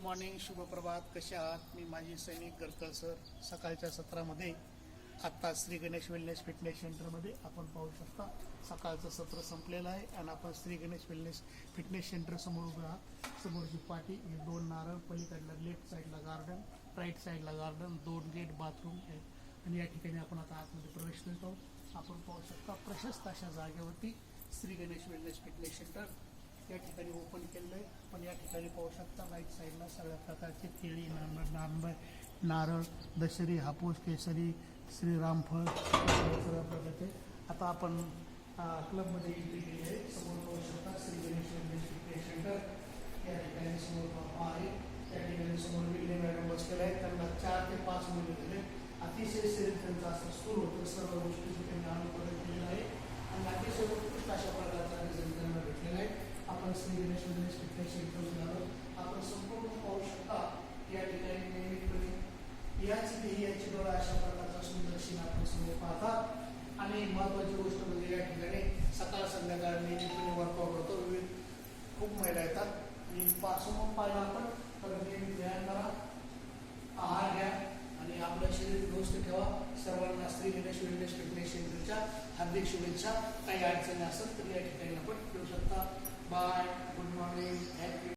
Morning, शुभप्रभात. कसे आहात? मी माजी सैनिक गरकळ सर. सकाळच्या सत्रामध्ये आत्ता श्री गणेश वेलनेस फिटनेस सेंटरमध्ये आपण पाहू शकता सकाळचं सत्र संपलेलं आहे आणि आपण Shri Ganesh wellness fitness centre समोर उभे आहात. समोरची पाठी हे 2 नारळ, पलीकडला लेफ्ट साईडला गार्डन, राईट साईडला गार्डन, 2 गेट, बाथरूम आहे आणि या ठिकाणी आपण आता आतमध्ये प्रवेश करत आहोत. आपण पाहू शकता प्रशस्त अशा जागेवरती Shri Ganesh wellness fitness centre या ठिकाणी ओपन केलेलं आहे. पण या ठिकाणी पाहू शकता राईट साईडला सगळ्या प्रकारचे केळी, नारळ, दशरी, हापूस, केसरी, श्रीरामफळ सगळ्या प्रकारचे. आता आपण क्लबमध्ये एंट्री केली आहे. समोर पाहू शकता Shri Ganesh wellness fitness centre या ठिकाणी समोर बाबा आहे. त्या ठिकाणी समोर विले मॅडम बसलेले आहेत. त्यांना 4 ते 5 मुले दिले. अतिशय शरीर त्यांचा असं स्थूल होतं. सर्व गोष्टीचं त्यांनी अनुकरण केलेलं आहे आणि अतिशय उत्कृष्ट अशा प्रकारचा रिझल्ट त्यांना भेटलेला आहे. आपण Shri Ganesh wellness fitness centre आलो. आपण संपूर्ण पाहू शकता या ठिकाणी नियमितपणे याची डोळा अशा प्रकारचा सुंदर सीन आपण समोर पाहतात. आणि महत्वाची गोष्ट म्हणजे या ठिकाणी सकाळ संध्याकाळ नियमितपणे वर्कआउट होतो. विविध खूप महिला येतात आणि समोर पाहिलं आपण तर नियमित व्यायाम करा, आहार घ्या आणि आपलं शरीर व्यवस्थित ठेवा. सर्वांना श्री गणेश वेलनेस फिटनेस सेंटरच्या हार्दिक शुभेच्छा. काही अडचणी असेल तर या ठिकाणी आपण ठेवू शकता. Bye, good morning, happy